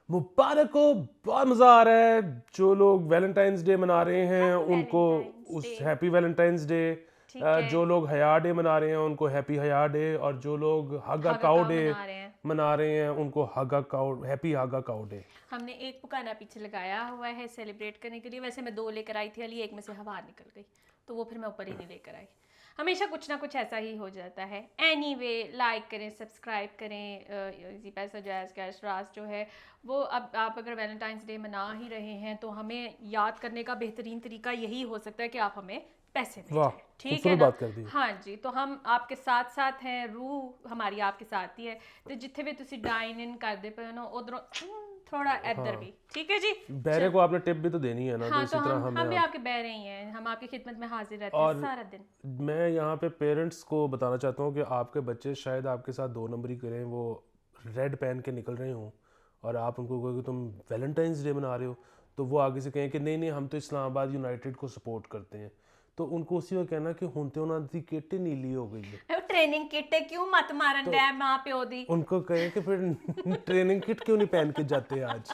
मुबारक हो, बहुत मज़ा आ रहा है। जो लोग वैलेंटाइंस डे मना रहे हैं उनको वैलेंटाइंस उस डे। Happy Valentine's day. ठीक है। जो लोग हया डे मना रहे हैं उनको हैप्पी हया डे, और जो लोग हागा हागा काउ काउ डे मना रहे हैं। मना रहे हैं उनको हागा काउ हैप्पी हागा काउ डे। हमने एक पुकाना पीछे लगाया हुआ है सेलिब्रेट करने के लिए। वैसे मैं 2 लेकर आई थी अली, एक में से हवा निकल गई तो वो फिर मैं ऊपर ही नहीं लेकर आई। हमेशा कुछ ना कुछ ऐसा ही हो जाता है। एनीवे, लाइक करें, सब्सक्राइब करें। इजी पैसा जैज़ कैश राज जो है वो, अब आप अगर वैलेंटाइंस डे मना ही रहे हैं तो हमें याद करने का बेहतरीन तरीका यही हो सकता है कि आप हमें पैसे वाह, भेजें। ठीक है खूबसूरत ना? बात कर दी। हाँ जी, तो हम आपके साथ साथ हैं, रूह हमारी आपके साथ ही है। तो जिथे भी तुसी डाइन इन करते पे हो उधरों थोड़ा इधर हाँ, भी ठीक है जी। बहरे चल, को आपने टिप भी तो देनी है ना, तो हाँ, तो इसी तरह हम हमें भी आप। आपके बहरे ही हैं, हम आपकी खिदमत में हाजिर रहते हैं और सारा दिन। मैं यहाँ पे पेरेंट्स को बताना चाहता हूँ कि आपके बच्चे शायद आपके साथ 2 नंबरी करें, वो रेड पहन के निकल रहे हों और आप उनको कहो कि तुम वैलेंटाइंस डे मना रहे हो, तो वो आगे से कहें कि नहीं नहीं हम तो इस्लामाबाद यूनाइटेड को सपोर्ट करते हैं। तो उनको उसी वक्त कहना कि हुंते उन्होंने दी किट नीली हो गई है। ट्रेनिंग किट है, क्यों मत मारन तो डै माँ प्यो दी। उनको कहें कि फिर ट्रेनिंग किट क्यों नहीं पहन के जाते आज।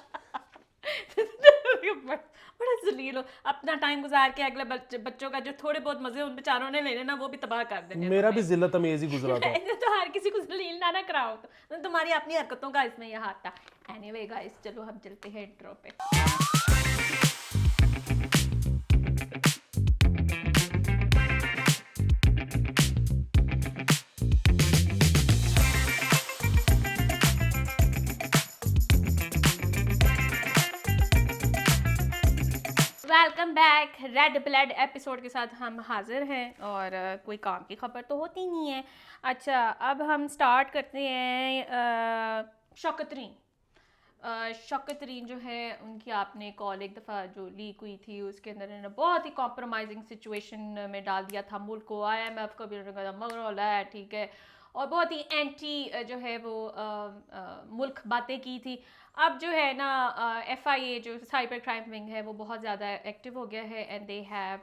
बड़ा जलील हो, अपना टाइम गुजार के अगले बच्चों का जो थोड़े बहुत मजे उन बेचारों ने लेने ना वो भी तबाह कर देने मेरा भी तुमने। जिल्लत अमेज ही गुजरा था। तो हर किसी को जलील ना कराओ, तो तुम्हारी अपनी हरकतों का इसमें यह हाथ था। एनीवे गाइस, चलो हम चलते हैं इंट्रो पे। Welcome back. Red blood episode के साथ हम हाजिर हैं और कोई काम की खबर तो होती नहीं है। अच्छा, अब हम स्टार्ट करते हैं। शौकतरीन शौकतरीन जो है उनकी आपने कॉल एक दफ़ा जो लीक हुई थी उसके अंदर इन्होंने बहुत ही कॉम्प्रोमाइजिंग सिचुएशन में डाल दिया था मुल्क को। IMF को भी उन्होंने कहा मगर है, ठीक है, और बहुत ही एंटी जो है वो मुल्क बातें की थी। अब जो है ना, FIA जो साइबर क्राइम विंग है वो बहुत ज़्यादा एक्टिव हो गया है and they have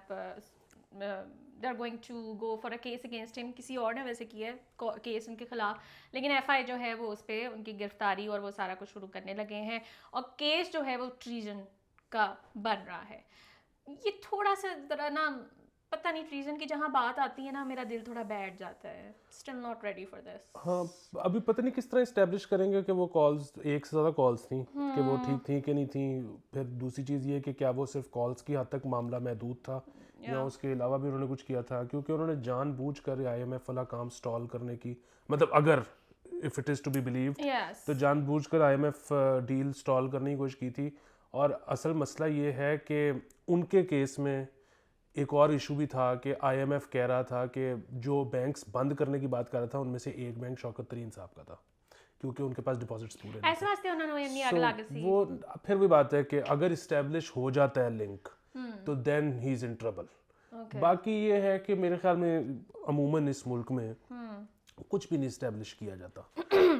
they are going to go for a case against him. किसी और ने वैसे किया है केस उनके खिलाफ, लेकिन FI जो है वो उस पर उनकी गिरफ्तारी और वो सारा कुछ शुरू करने लगे हैं और केस जो है वो ट्रीजन का बन रहा है। ये थोड़ा सा जरा ना, पता नहीं, ट्रीजन की जहाँ बात आती है ना मेरा दिल थोड़ा बैठ जाता है। Still not ready for this. हाँ, अभी पता नहीं किस तरह इस्टेब्लिश करेंगे कि वो कॉल्स, एक से ज़्यादा कॉल्स थी, कि वो ठीक थी कि नहीं थी। फिर दूसरी चीज़ ये कि क्या वो सिर्फ कॉल्स की हद तक मामला महदूद था या उसके अलावा भी उन्होंने कुछ किया था, क्योंकि उन्होंने जानबूझकर IMF वाला काम स्टॉल करने की, मतलब अगर if it is to be believed, yes. तो जानबूझकर IMF डील स्टॉल करने की कोशिश की थी। और असल मसला ये है कि उनके केस में एक और इशू भी था कि IMF कह रहा था कि जो बैंक्स बंद करने की बात कर रहा था उनमें से एक बैंक शौकत तरीन साहब का था, क्योंकि उनके पास डिपॉजिट्स पूरे नहीं ऐसे थे। वास्ते उन्होंने अपनी आग सो लाग सी। वो फिर भी बात है कि अगर इस्टेब्लिश हो जाता है लिंक तो then he is in trouble. Okay. बाकी ये है कि मेरे ख्याल में अमूमन इस मुल्क में कुछ भी नहीं इस्टेब्लिश किया जाता,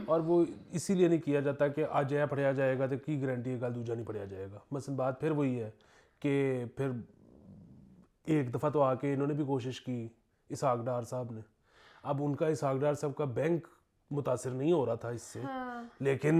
और वो इसीलिए नहीं किया जाता कि आज यह पढ़ाया जाएगा तो की गारंटी है कल दूजा नहीं पढ़ाया जाएगा। मसलन बात फिर वही है कि फिर एक दफ़ा तो आके इन्होंने भी कोशिश की, इसहाक डार साहब ने। अब उनका इसहाक डार साहब का बैंक मुतासिर नहीं हो रहा था इससे, हाँ, लेकिन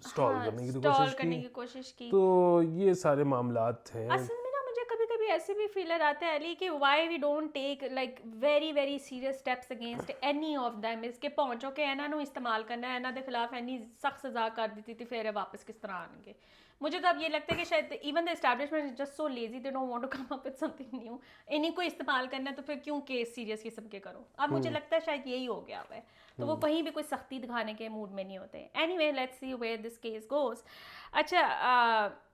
स्टॉल हाँ, करने की तो स्टॉल कोशिश करने की। की कोशिश की। तो ये सारे मामलात हैं। असल में ना मुझे कभी कभी ऐसे भी फीलर आता है अली कि why we don't take like very very serious steps against any of them. इसके पहुंचो के ਇਹਨਾਂ ਨੂੰ इस्तेमाल करना है, ਇਹਨਾਂ ਦੇ खिलाफ एनी सख्त सजा कर दी थी, फिर वापस किस तरह आएंगे। मुझे तो अब ये लगता है कि शायद even the establishment is just so lazy, they don't want to come up with something new. इन्हीं को इस्तेमाल करना है तो फिर क्यों केस सीरियस किस्म के करो। अब मुझे लगता है शायद यही हो गया हुआ है, तो वो कहीं भी कोई सख्ती दिखाने के मूड में नहीं होते। Anyway, let's see where this case goes. अच्छा,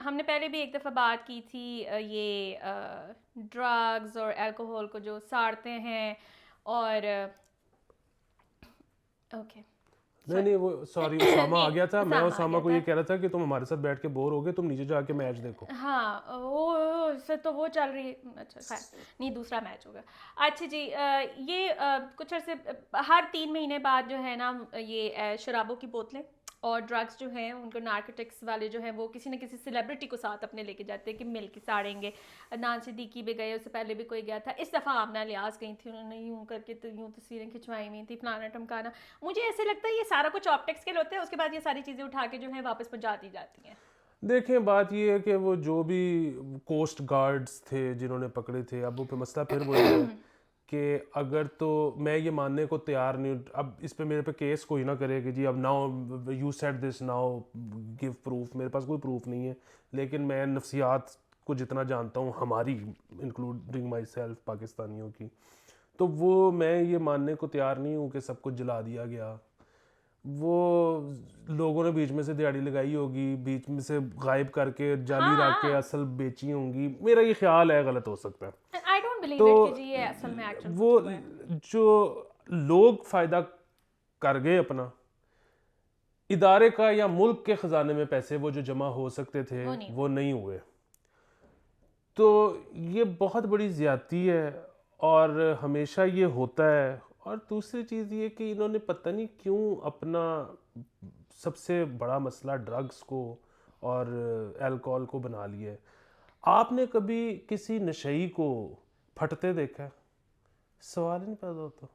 हमने पहले भी एक दफ़ा बात की थी ये ड्रग्स और अल्कोहल को जो साड़ते हैं और ओके नहीं नहीं, वो सॉरी उसामा आ गया था। मैं उसामा आ उसामा गया को ये था। कह रहा था कि तुम हमारे साथ बैठ के बोर हो गए, तुम नीचे जाके मैच देखो। हाँ, वो से तो वो चल रही। अच्छा खैर, नहीं, दूसरा मैच होगा। अच्छा जी, ये कुछ अर्से हर 3 महीने बाद जो है ना ये शराबों की बोतलें और ड्रग्स जो हैं उनको नार्कोटिक्स वाले जो हैं वो किसी न किसी सेलिब्रिटी को साथ अपने लेके जाते हैं कि मिल के साड़ेंगे। अदनान सिद्दीकी भी गए, उससे पहले भी कोई गया था। इस दफ़ा आमना लियाज गई थी, उन्होंने यूँ करके तो यूँ तस्वीरें खिंचवाई हुई थी, फलाना टमकाना। मुझे ऐसे लगता है ये सारा कुछ ऑप्टिक्स के लिए होता है, उसके बाद ये सारी चीज़ें उठा के जो है वापस पहुँचा दी जाती हैं। देखें, बात ये है कि वो जो भी कोस्ट गार्ड्स थे जिन्होंने पकड़े थे, अब वो पे मसला फिर वही है कि अगर तो मैं ये मानने को तैयार नहीं, अब इस पे मेरे पे केस कोई ना करे कि जी अब now you said this now give proof. मेरे पास कोई प्रूफ नहीं है, लेकिन मैं नफ्सियात को जितना जानता हूँ हमारी, इंक्लूडिंग माई सेल्फ, पाकिस्तानियों की, तो वो मैं ये मानने को तैयार नहीं हूँ कि सब कुछ जला दिया गया। वो लोगों ने बीच में से दिहाड़ी लगाई होगी, बीच में से गायब करके जाली रख के असल बेची होंगी, मेरा ये ख्याल है, गलत हो सकता है। आई डोंट बिलीव तो इट कि जी ये असल में एक्चुअल वो कुछ हुआ है। जो लोग फ़ायदा कर गए अपना, इदारे का या मुल्क के ख़जाने में पैसे वो जो जमा हो सकते थे वो नहीं हुए, तो ये बहुत बड़ी ज़्यादती है और हमेशा ये होता है। और दूसरी चीज़ ये कि इन्होंने पता नहीं क्यों अपना सबसे बड़ा मसला ड्रग्स को और अल्कोहल को बना लिया है। आपने कभी किसी नशई को फटते देखा है? सवाल ही नहीं पैदा होता।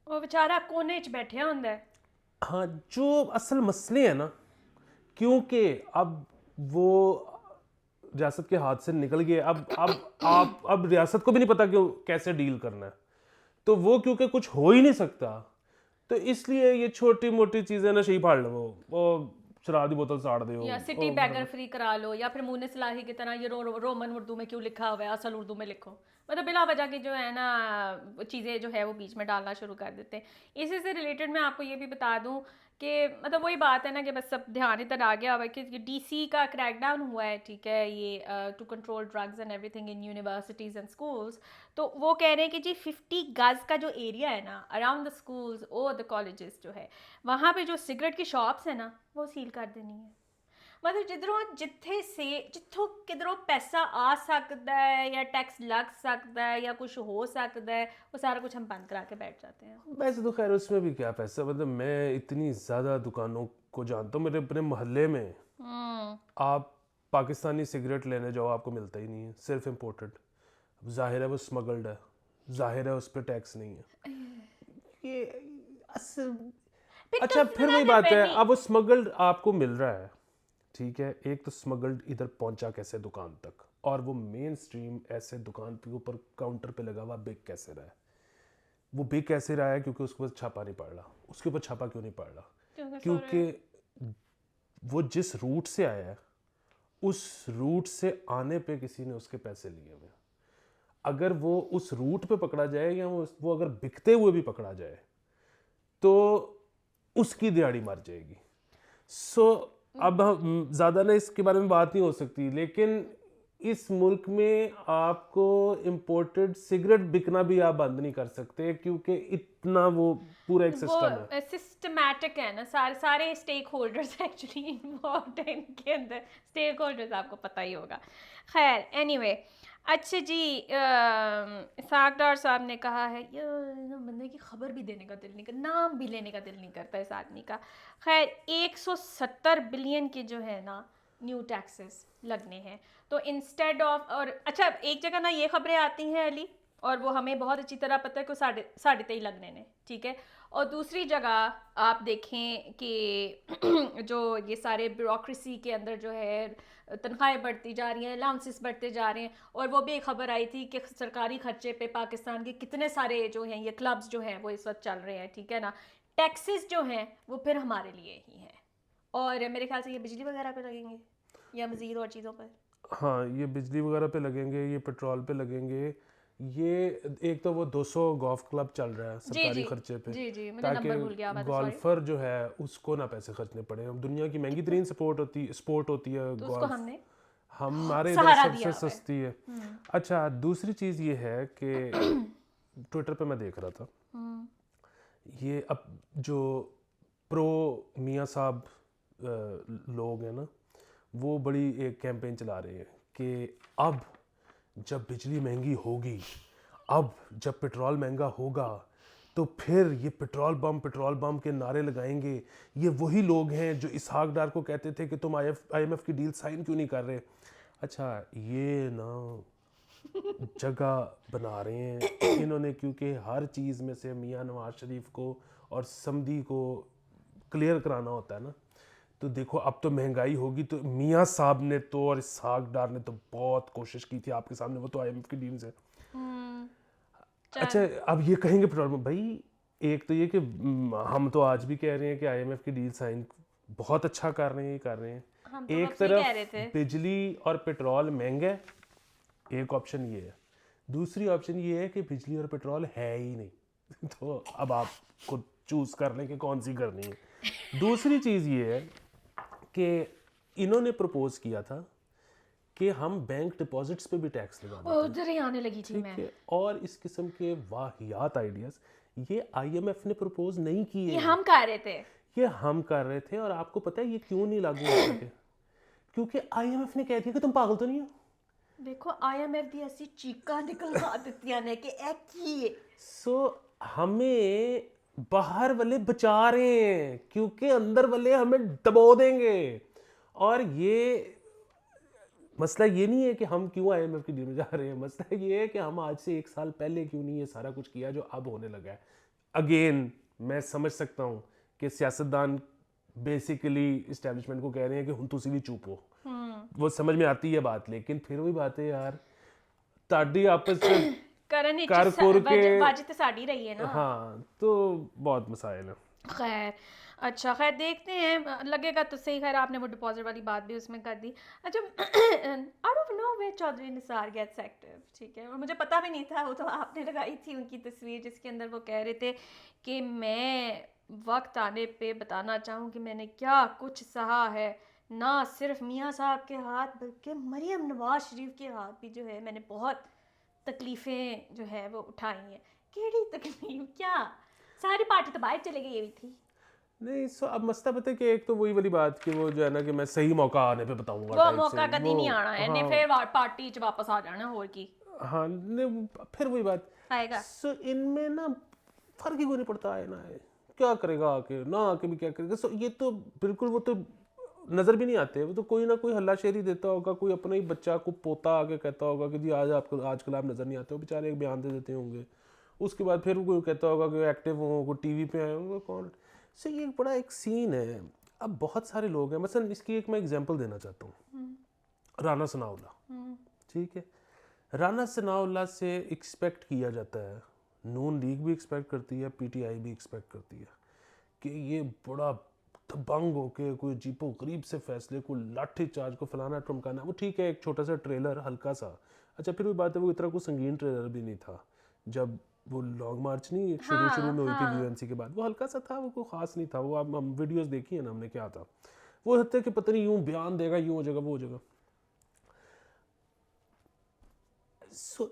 वो बेचारा कोने च बैठे होंदा है। हाँ, जो असल मसले हैं ना, क्योंकि अब वो रियासत के हाथ से निकल गए, अब रियासत को भी नहीं पता क्यों कैसे डील करना है, तो वो क्योंकि कुछ हो ही नहीं सकता, तो इसलिए ये छोटी मोटी चीज़ें नशे फाड़ लो, वो शराब की बोतल साड़ दो, या सिटी बैगर फ्री करा लो, या फिर मुन्ने सलाही की तरह ये रोमन उर्दू में क्यों लिखा हुआ है, असल उर्दू में लिखो। मतलब बिला वजह की जो है ना चीज़ें जो है वो बीच में डालना शुरू कर देते हैं। इसी से रिलेटेड मैं आपको ये भी बता दूं कि मतलब वही बात है ना कि बस सब ध्यान इधर आ गया हुआ है कि डीसी का क्रैकडाउन हुआ है, ठीक है, ये to control drugs and everything in universities and schools. तो वो कह रहे हैं कि जी 50 गज का जो एरिया है ना अराउंड द स्कूल्स और द कॉलेजेस जो है, वहाँ पे जो सिगरेट की शॉप्स है ना वो सील कर देनी है। मतलब जिथों किधरों पैसा आ सकता है या टैक्स लग सकता है या कुछ हो सकता है, वो सारा कुछ हम बंद करा के बैठ जाते हैं। वैसे तो खैर उसमें भी क्या पैसा, मतलब मैं इतनी ज़्यादा दुकानों को जानता हूँ, मेरे अपने मोहल्ले में आप पाकिस्तानी सिगरेट लेने जाओ आपको मिलता ही नहीं है, सिर्फ इम्पोर्टेड। जाहिर है वो स्मगल्ड है, जाहिर है उस पर टैक्स नहीं है। ये असल अच्छा, फिर वही बात है, अब वो स्मगल्ड आपको मिल रहा है, ठीक है, एक तो स्मगल्ड इधर पहुंचा कैसे दुकान तक, और वो मेन स्ट्रीम ऐसे दुकान के ऊपर काउंटर पे लगा हुआ बिक कैसे रहा है। वो बिक कैसे रहा है क्योंकि उसके ऊपर छापा नहीं पड़ रहा। उसके ऊपर छापा क्यों नहीं पड़ रहा? क्योंकि वो जिस रूट से आया है उस रूट से आने पे किसी ने उसके पैसे लिए हुए। अगर वो उस रूट पे पकड़ा जाए या वो अगर बिकते हुए भी पकड़ा जाए तो उसकी दिहाड़ी मर जाएगी। सो अब हम ज़्यादा ना इसके बारे में बात नहीं हो सकती, लेकिन इस मुल्क में आपको इम्पोर्टेड सिगरेट बिकना भी आप बंद नहीं कर सकते क्योंकि इतना वो पूरा एक सिस्टम है। सिस्टमैटिक है ना, सारे स्टेक होल्डर्स एक्चुअली इन्वॉल्व है इनके अंदर। स्टेक होल्डर्स आपको पता ही होगा। खैर एनीवे, अच्छा जी, इसाक डार साहब ने कहा है ये बंदे की खबर भी देने का दिल नहीं करता, नाम भी लेने का दिल नहीं करता इस आदमी का। खैर 170 बिलियन के जो है ना न्यू टैक्सेस लगने हैं, तो इंस्टेड ऑफ, और अच्छा एक जगह ना ये खबरें आती हैं अली, और वो हमें बहुत अच्छी तरह पता है कि साढ़े 23.5 लगने ने, ठीक है, और दूसरी जगह आप देखें कि जो ये सारे ब्यूरोक्रेसी के अंदर जो है तनख्वाहें बढ़ती जा रही हैं, अलाउंसेस बढ़ते जा रहे हैं, और वो भी एक खबर आई थी कि सरकारी खर्चे पे पाकिस्तान के कितने सारे जो हैं ये क्लब्स जो हैं वो इस वक्त चल रहे हैं, ठीक है ना। टैक्सेस जो हैं वो फिर हमारे लिए ही हैं, और मेरे ख्याल से ये बिजली वगैरह पे लगेंगे या मज़ीद और चीज़ों पर। हाँ, ये बिजली वगैरह पे लगेंगे, ये पेट्रोल पे लगेंगे, ये एक तो वो 200 गोल्फ क्लब चल रहा है सरकारी खर्चे पे, जी मुझे नंबर भूल गया, गोल्फर जो है उसको ना पैसे खर्चने पड़े। दुनिया की महंगी तरीन स्पोर्ट होती है तो उसको हमने हमारे इधर सबसे सस्ती है। अच्छा, दूसरी चीज़ ये है कि ट्विटर पे मैं देख रहा था, ये अब जो प्रो मियाँ साहब लोग हैं ना, वो बड़ी एक कैंपेन चला रहे हैं कि अब जब बिजली महंगी होगी, अब जब पेट्रोल महंगा होगा, तो फिर ये पेट्रोल बम के नारे लगाएंगे। ये वही लोग हैं जो इसहाक डार को कहते थे कि तुम IMF की डील साइन क्यों नहीं कर रहे। अच्छा, ये ना जगह बना रहे हैं इन्होंने, क्योंकि हर चीज़ में से मियाँ नवाज शरीफ को और समधी को क्लियर कराना होता है ना। तो देखो अब तो महंगाई होगी, तो मियाँ साहब ने तो और इसहाक डार ने तो बहुत कोशिश की थी आपके सामने, वो तो IMF की डील से। अच्छा, अब ये कहेंगे पेट्रोल पंप भाई, एक तो ये कि हम तो आज भी कह रहे हैं कि IMF की डील साइन बहुत अच्छा कर रहे हैं, कर रहे हैं। हम तो एक कब से कह रहे तरफ थे। बिजली और पेट्रोल महंगा है, एक ऑप्शन ये है। दूसरी ऑप्शन ये है कि बिजली और पेट्रोल है ही नहीं तो अब आप खुद चूज कर लें कि कौन सी करनी है। दूसरी चीज़ ये है कि इन्होंने प्रपोज किया था कि हम बैंक डिपॉजिट्स पे भी टैक्स लगा दें, उधर ही आने लगी थी मैं। ठीक है। और इस किस्म के वाहियात आइडियाज ये IMF ने प्रपोज नहीं किए, ये हम कर रहे थे। ये हम कर रहे थे। और आपको पता है ये क्यों नहीं लागू हो सके? क्योंकि IMF ने कह दिया कि तुम पागल तो नहीं हो। देखो IMF दी ऐसी चीका निकलवा दित्तियां ने कि ए की है। सो हमें बाहर वाले बचा रहे हैं क्योंकि अंदर वाले हमें दबा देंगे। और ये मसला ये नहीं है कि हम क्यों IMF की डील में जा रहे हैं, मसला ये है कि हम आज से 1 साल पहले क्यों नहीं ये सारा कुछ किया जो अब होने लगा है। अगेन मैं समझ सकता हूँ कि सियासतदान बेसिकली इस्टेब्लिशमेंट को कह रहे हैं कि हम तुसी भी चुप हो, वो समझ में आती है बात। लेकिन फिर वही बात है यार, ताड़ी आपस में करन कर कुर के बाजी तो साड़ी रही है ना। हाँ, तो बहुत मसाइल है। खैर, अच्छा खैर देखते हैं, लगेगा तो सही। खैर आपने वो डिपॉजिट वाली बात भी उसमें कर दी। अच्छा out of nowhere Chaudhry Nisar gets active, ठीक है। और मुझे पता भी नहीं था, वो तो आपने लगाई थी उनकी तस्वीर जिसके अंदर वो कह रहे थे कि मैं वक्त आने पे बताना चाहूँ कि मैंने क्या कुछ सहा है, ना सिर्फ मियाँ साहब के हाथ बल्कि मरियम नवाज शरीफ के हाथ भी जो है मैंने बहुत तकलीफ़ें जो है वो उठाई हैं। केड़ी तकलीफ क्या, सारी पार्टी तो बाहर चले गई, ये भी थी। नहीं, सो अब मसला पता है कि एक तो वही वाली बात कि वो जो है ना कि मैं सही मौका आने पे बताऊंगा वो टाइप मौका से, कभी वो नहीं आना है, ने हाँ फिर पार्टी च वापस आ जाना और की हाँ नहीं, फिर वही बात। आएगा। सो इनमें ना फर्क ही कोई नहीं पड़ता है ना, क्या करेगा आके ना आके भी क्या करेगा। सो ये तो बिल्कुल वो तो नज़र भी नहीं आते। वो तो कोई ना कोई हल्लाशेरी देता होगा, कोई अपने ही बच्चा को पोता आके कहता होगा कि जी आज आपको आजकल आप नज़र नहीं आते हो, बेचारे एक बयान दे देते होंगे। उसके बाद फिर कोई कहता होगा कि एक्टिव हो, कोई TV पे आए होंगे कौन। सो ये एक बड़ा एक सीन है। अब बहुत सारे लोग हैं, मसलन इसकी एक मैं एग्जांपल देना चाहता हूँ, राना सनाउल्लाह, ठीक है। राना सनाउल्लाह से एक्सपेक्ट किया जाता है, नून लीग भी एक्सपेक्ट करती है, PTI भी एक्सपेक्ट करती है कि ये बड़ा दबंग होके कोई अजीबो गरीब से फैसले को लाठी चार्ज को फलाना टमकाना। वो ठीक है, एक छोटा सा ट्रेलर हल्का सा। अच्छा, फिर भी बात है वो इतना कोई संगीन ट्रेलर भी नहीं था। जब वो लॉन्ग मार्च नहीं शुरू में हुई थी UNC के बाद, वो हल्का सा था, वो कोई खास नहीं था। वो हम वीडियोस देखी है ना हमने, क्या था वो होते कि पता नहीं यूं बयान देगा, यूं हो जाएगा, वो हो जाएगा। सो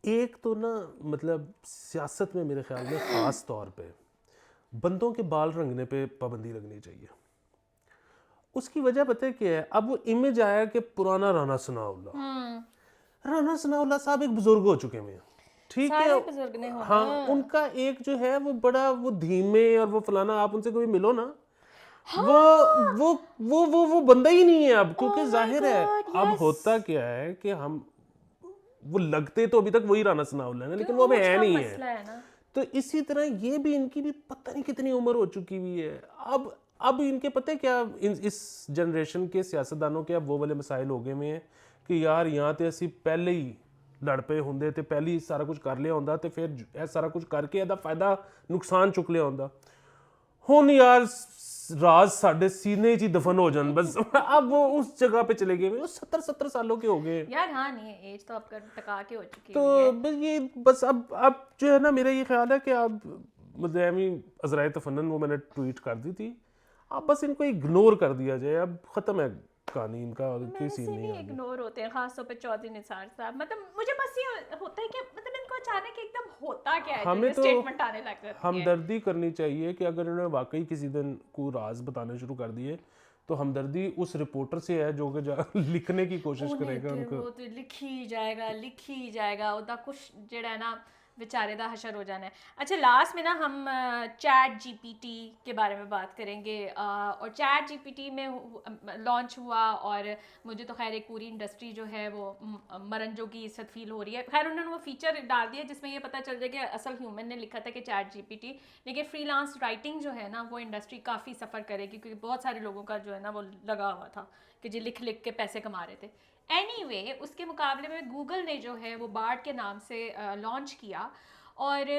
एक तो ना मतलब सियासत में मेरे ख्याल में ख़ास तौर पे बंदों के बाल रंगने पे पाबंदी लगनी चाहिए। उसकी वजह पता है क्या है? अब वो इमेज आया कि पुराना राना सनाउल्लाह साहब एक बुजुर्ग हो चुके हैं, ठीक है। बुजुर्ग ने होना। हाँ, उनका एक जो है वो बड़ा वो धीमे और वो फलाना, आप उनसे कभी मिलो ना, वो बंदा ही नहीं है अब, क्योंकि जाहिर है अब होता क्या है कि हम वो लगते तो अभी तक वही राना सनाउल्लाह है, लेकिन वो अभी है नहीं है। तो इसी तरह ये भी, इनकी भी पता नहीं कितनी उम्र हो चुकी हुई है। अब इनके पता है क्या, इस जनरेशन के सियासतदानों के अब वो वाले मसाइल हो गए हुए हैं कि यार यहाँ तो असी पहले ही लड़ पे होंगे, तो पहले ही सारा कुछ कर लिया होंदा, तो फिर यह सारा कुछ करके ਇਹਦਾ फायदा नुकसान चुक लिया होंदा। हुण यार राज साढ़े सीने 'ਚ ही दफन हो जान बस। अब वो उस जगह पे चले गए, वो 70 सालों के हो गए यार। हाँ नहीं, एज तो अब टका के हो चुकी है। तो बस ये बस अब जो है ना, मेरा ये ख्याल है कि अब मतलब अजराए तफन्नन वो मैंने ट्वीट कर दी थी, अब बस इनको इग्नोर कर दिया जाए, अब ख़त्म है कहानी इनका, कोई सीन नहीं है। इग्नोर होते हैं खासतौर पे चौधरी निसार साहब। मतलब मुझे बस ये होता है कि मतलब इनको अचानक एकदम होता क्या है, हमें तो स्टेटमेंट आने लग जाती है। हमदर्दी करनी चाहिए कि अगर इन्होंने वाकई किसी दिन को राज बताने शुरू कर दिए तो हमदर्दी उस रिपोर्टर से है जो कि लिखने की कोशिश करेगा उनको। वो तो लिखी जाएगा ओदा कुछ जेड़ा है ना बेचारे दा हशर हो जाना है। अच्छा, लास्ट में ना हम चैट जीपीटी के बारे में बात करेंगे, और चैट जीपीटी में लॉन्च हुआ और मुझे तो खैर एक पूरी इंडस्ट्री जो है वो मरंजों की इस वक्त फील हो रही है। खैर उन्होंने वो फीचर डाल दिया जिसमें ये पता चल जाए कि असल ह्यूमन ने लिखा था कि चैट जीपीटी, लेकिन फ्रीलांस राइटिंग जो है ना वो इंडस्ट्री काफ़ी सफ़र करेगी, क्योंकि बहुत सारे लोगों का जो है ना वो लगा हुआ था कि जी लिख लिख के पैसे कमा रहे थे। एनीवे, उसके मुकाबले में गूगल ने जो है वो बार्ड के नाम से लॉन्च किया, और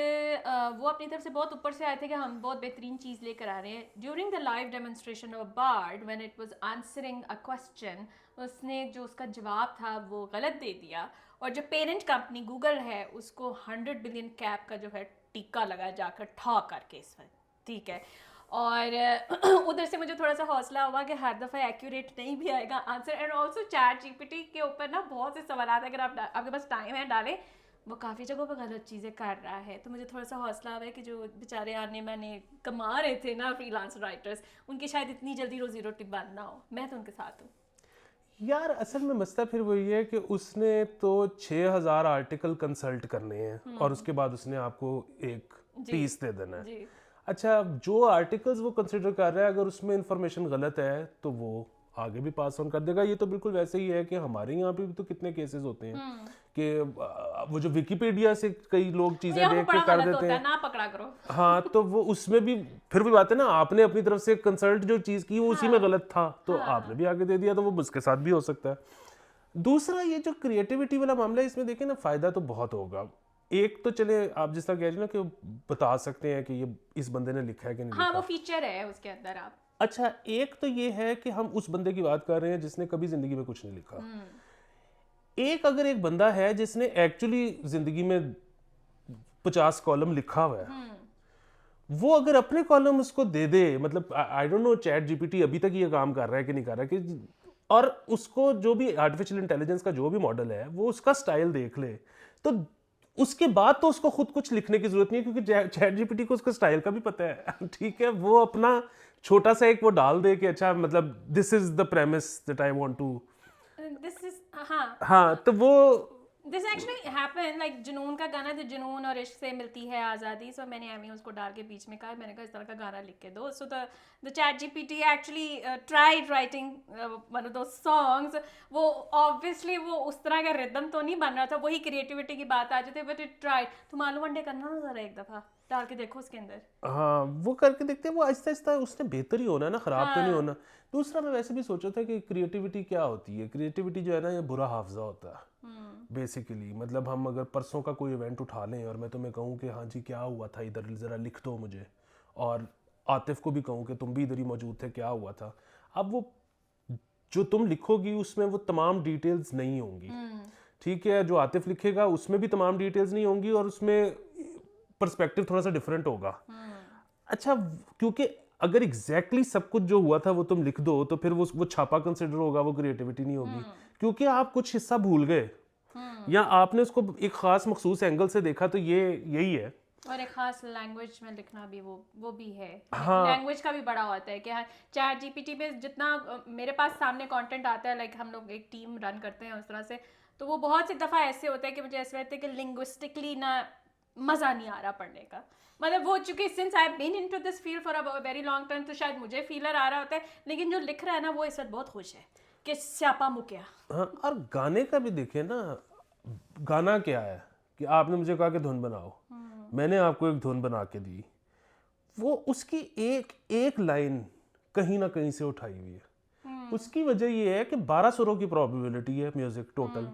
वो अपनी तरफ से बहुत ऊपर से आए थे कि हम बहुत बेहतरीन चीज़ लेकर आ रहे हैं। During the live demonstration of Bard when it was answering a question, उसने जो उसका जवाब था वो गलत दे दिया, और जो पेरेंट कंपनी गूगल है उसको 100 बिलियन कैप का जो है टीका लगा जाकर ठा करके इस वक्त, ठीक है। और उधर से मुझे थोड़ा सा हौसला हुआ कि हर दफ़ा एक्यूरेट नहीं भी आएगा answer. And also chat GPT के ऊपर ना बहुत से सवाल आते हैं, अगर आप आपके पास टाइम है डालें, वो काफ़ी जगहों पर गलत चीज़ें कर रहा है। तो मुझे थोड़ा सा हौसला हुआ है कि जो बेचारे आने मैंने कमा रहे थे ना फ्रीलांस राइटर्स, उनकी शायद इतनी जल्दी रोजी रोटी बंद ना हो। मैं तो उनके साथ हूँ यार। असल में मसला फिर वही है कि उसने तो 6000 आर्टिकल कंसल्ट करने हैं और उसके बाद उसने आपको एक पीस दे देना है जी। अच्छा, जो आर्टिकल्स वो कंसिडर कर रहा है, अगर उसमें इंफॉर्मेशन गलत है तो वो आगे भी पास ऑन कर देगा। ये तो बिल्कुल वैसे ही है कि हमारे यहाँ पे भी तो कितने केसेस होते हैं कि वो जो विकिपीडिया से कई लोग चीजें देख के कर देते हैं, ना पकड़ा करो। हाँ, तो वो उसमें भी फिर भी बात है ना, आपने अपनी तरफ से कंसल्ट जो चीज की वो उसी में गलत था, तो आपने भी आगे दे दिया, तो वो उसके साथ भी हो सकता है। दूसरा, ये जो क्रिएटिविटी वाला मामला है, इसमें देखें ना, फायदा तो बहुत होगा। एक तो चले आप जिस तरह कह रहे हैं ना कि बता सकते हैं कि ये इस बंदे ने लिखा है कि नहीं हाँ, लिखा। वो फीचर है उसके अंदर आप। अच्छा, एक तो ये है कि हम उस बंदे की बात कर रहे हैं जिसने कभी जिंदगी में कुछ नहीं लिखा। एक अगर एक बंदा है जिसने एक्चुअली जिंदगी में 50 कॉलम लिखा हुआ है, वो अगर अपने कॉलम उसको दे दे, मतलब I don't know chat GPT अभी तक ये काम कर रहा है कि नहीं कर रहा है, कि और उसको जो भी आर्टिफिशियल इंटेलिजेंस का जो भी मॉडल है वो उसका स्टाइल देख ले, तो उसके बाद तो उसको खुद कुछ लिखने की जरूरत नहीं है, क्योंकि चैट जीपीटी को उसका स्टाइल का भी पता है। ठीक है, वो अपना छोटा सा एक वो डाल दे कि अच्छा, मतलब this is the premise that I want to, this is, हाँ, तो वो दिस एक्चुअली हैपन लाइक जुनून का गाना था, जुनून और इश्क से मिलती है आज़ादी। सो मैंने एमी उसको डाल के बीच में कहा, मैंने कहा इस तरह का गाना लिख के दो। So the chat GPT actually tried writing one of those songs. वो ऑब्वियसली वो उस तरह का रिदम तो नहीं बन रहा था, वही क्रिएटिविटी की बात आ जाती है, बट इट ट्राइड। तुम आलू वनडे करना ना जरा एक दफ़ा, डाल के देखो उसके अंदर। हाँ, वो करके देखते हैं, वो आहिस्ता आहिस्ता उसने बेहतर ही होना है ना, खराब तो नहीं होना। दूसरा, मैं वैसे भी सोचा था कि क्रिएटिविटी क्या होती है। क्रिएटिविटी जो है ना, ये बुरा हाफजा होता है बेसिकली। मतलब हम अगर परसों का कोई इवेंट उठा लें और मैं तुम्हें कहूँ कि हाँ जी क्या हुआ था इधर, ज़रा लिख दो मुझे, और आतिफ को भी कहूँ कि तुम भी इधर ही मौजूद थे, क्या हुआ था, अब वो जो तुम लिखोगी उसमें वो तमाम डिटेल्स नहीं होंगी। ठीक है, जो आतिफ लिखेगा उसमें भी तमाम डिटेल्स नहीं होंगी, और उसमें पर्सपेक्टिव थोड़ा सा डिफरेंट होगा। अच्छा, क्योंकि अगर एग्जैक्टली सब कुछ जो हुआ था वो तुम लिख दो, तो फिर वो छापा कंसिडर होगा, वो क्रिएटिविटी नहीं होगी, क्योंकि आप कुछ हिस्सा भूल गए या आपने उसको एक खास मखसूस एंगल से देखा, तो ये यही है। और एक खास लैंग्वेज में लिखना भी वो भी है। लैंग्वेज का भी बड़ा होता है कि हाँ, चैट जीपीटी पे जितना मेरे पास सामने कंटेंट आता है, लाइक हम लोग एक टीम रन करते हैं उस तरह से, तो वो बहुत सी दफ़ा ऐसे होता है कि मुझे ऐसा लगता है कि लिंग्विस्टिकली ना मज़ा नहीं आ रहा पढ़ने का। मतलब वो चूंकि since I been into this field for a very long time, तो शायद मुझे फीलर आ रहा होता है, लेकिन जो लिख रहा है ना वो इस वक्त बहुत खुश है कि स्यापा मुक्या। हाँ, और गाने का भी देखिए ना, गाना क्या है कि आपने मुझे कहा कि धुन बनाओ, मैंने आपको एक धुन बना के दी, वो उसकी एक एक लाइन कहीं ना कहीं से उठाई हुई है। उसकी वजह ये है कि 12 सुरों की प्रोबेबिलिटी है म्यूजिक टोटल।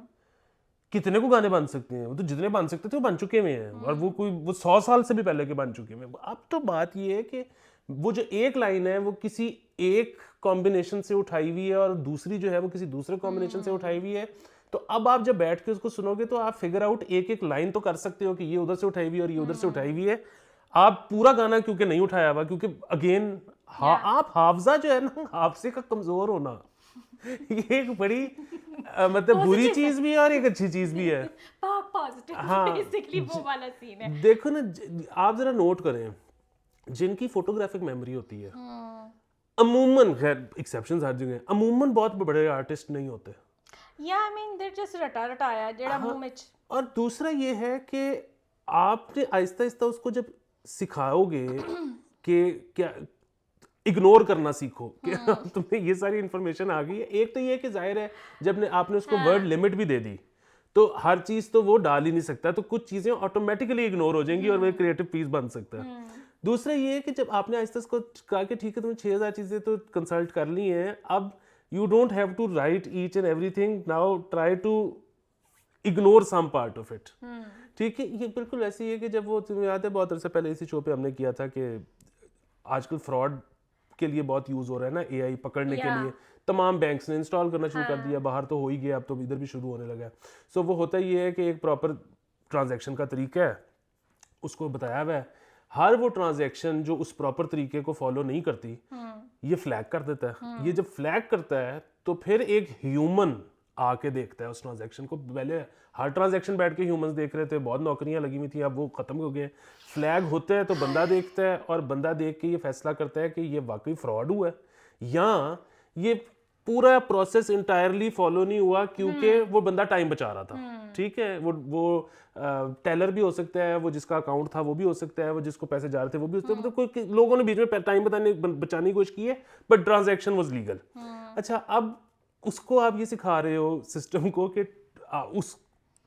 कितने को गाने बन सकते हैं, वो तो जितने बन सकते थे वो बन चुके हुए हैं, और वो 100 साल से भी पहले के बन चुके हैं। अब तो बात ये है कि वो जो एक लाइन है वो किसी एक कॉम्बिनेशन से उठाई हुई है, और दूसरी जो है वो किसी दूसरे कॉम्बिनेशन से उठाई हुई है। तो अब आप जब बैठ के उसको सुनोगे तो आप फिगर आउट एक एक लाइन तो कर सकते हो कि ये उधर से उठाई हुई है और ये उधर से उठाई हुई है। आप पूरा गाना क्योंकि नहीं उठाया हुआ, क्योंकि अगेन आप हाफजा जो है ना, हाफजे का कमजोर होना ये एक बड़ी मतलब बुरी चीज भी है और एक अच्छी चीज भी है। पॉजिटिव, हाँ, बेसिकली वो वाला सीन है। देखो ना, आप जरा नोट करें, जिनकी फोटोग्राफिक मेमोरी होती है, अमूमन, खैर एक्सेप्शंस हर जगह, अमूमन बहुत बड़े आर्टिस्ट नहीं होते। या आई मीन दे जस्ट रटा रटाया जेड़ा मुंह में। और दूसरा ये है कि आपने आहिस्ता आहिस्ता उसको जब सिखाओगे कि क्या इग्नोर करना सीखो कि तुम्हें ये सारी इन्फॉर्मेशन आ गई है। एक तो ये है कि जाहिर है जब आपने उसको वर्ड लिमिट भी दे दी तो हर चीज़ तो वो डाल ही नहीं सकता, तो कुछ चीज़ें ऑटोमेटिकली इग्नोर हो जाएंगी और वो क्रिएटिव पीस बन सकता है। दूसरा ये है कि जब आपने आहिस्ता इसको कहा कि ठीक है तुमने 6000 चीज़ें तो कंसल्ट कर ली हैं, अब you don't have to write each and everything, now try to ignore some part of it. ठीक है, ये बिल्कुल ऐसी है कि जब वो तुम्हें याद है बहुत अरसे पहले इसी शो पे हमने किया था कि आजकल फ्रॉड के लिए बहुत यूज़ हो रहा है ना एआई पकड़ने के लिए, तमाम बैंक्स ने इंस्टॉल करना शुरू कर दिया, बाहर तो हो ही गया, अब तो इधर भी शुरू होने लगा है। सो वो होता ये है कि एक प्रॉपर ट्रांजैक्शन का तरीका है, उसको बताया हुआ है, हर वो ट्रांजैक्शन जो उस प्रॉपर तरीके को फॉलो नहीं करती ये फ्लैग कर देता है। ये जब फ्लैग करता है तो फिर एक ह्यूमन आके देखता है उस ट्रांजैक्शन को। पहले हर ट्रांजैक्शन बैठ के ह्यूमंस देख रहे थे, बहुत नौकरियां लगी हुई थी, अब वो खत्म हो गए। फ्लैग होता है तो बंदा देखता है और बंदा देख के ये फैसला करता है कि ये वाकई फ्रॉड हुआ है या ये पूरा प्रोसेस इंटायरली फॉलो नहीं हुआ क्योंकि वो बंदा टाइम बचा रहा था। ठीक है, वो टेलर भी हो सकता है, वो जिसका अकाउंट था वो भी हो सकता है, वो जिसको पैसे जा रहे थे वो भी हो सकता है, मतलब कोई लोगों ने बीच में टाइम बचाने की कोशिश की है बट ट्रांजैक्शन वाज लीगल। अच्छा, अब उसको आप ये सिखा रहे हो सिस्टम को कि उस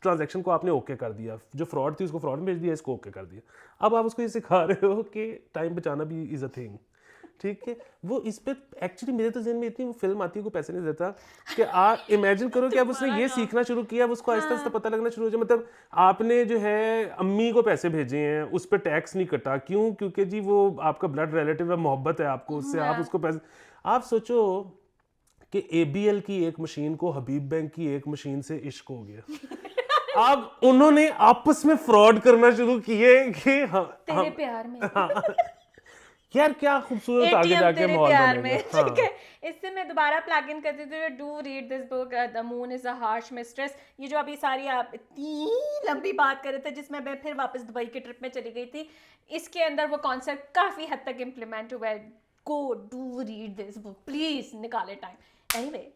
ट्रांजैक्शन को आपने ओके कर दिया, जो फ्रॉड थी उसको फ्रॉड में भेज दिया, इसको ओके कर दिया। अब आप उसको ये सिखा रहे हो कि टाइम बचाना भी इज़ अ थिंग। ठीक है, वो इस पे एक्चुअली मेरे तो जहन में इतनी वो फिल्म आती है, कोई पैसे नहीं देता कि आप इमेजिन करो कि अब उसने ये सीखना शुरू किया, अब उसको आहिस्ता आहिस्ता पता लगना शुरू हो जाए, मतलब आपने जो है अम्मी को पैसे भेजे हैं, उस पर टैक्स नहीं कटा, क्यों? क्योंकि जी वो आपका ब्लड रिलेटिव है, मोहब्बत है आपको उससे, आप उसको पैसे। आप सोचो कि ABL की एक मशीन को हबीब बैंक की एक मशीन से इश्क हो गया। अब उन्होंने आपस में फ्रॉड करना शुरू किए कि तेरे प्यार में यार क्या खूबसूरत आगे जाके माहौल बनेगा। ठीक है, इससे मैं दोबारा प्लग इन करती थी, do read this book the moon is a harsh mistress. ये जो अभी सारी आप इतनी लंबी बात कर रहे थे जिसमें मैं फिर वापस दुबई की ट्रिप में चली गई थी, इसके अंदर वो कॉन्सेप्ट काफ़ी हद तक इम्प्लीमेंट हुआ है। Go do read this book please, निकाले टाइम। एनीवे,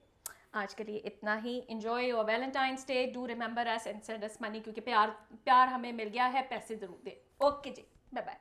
आज के लिए इतना ही। Enjoy your Valentine's Day, do remember us and send us money, क्योंकि प्यार हमें मिल गया है, पैसे ज़रूर दे। ओके जी, बाय बाय।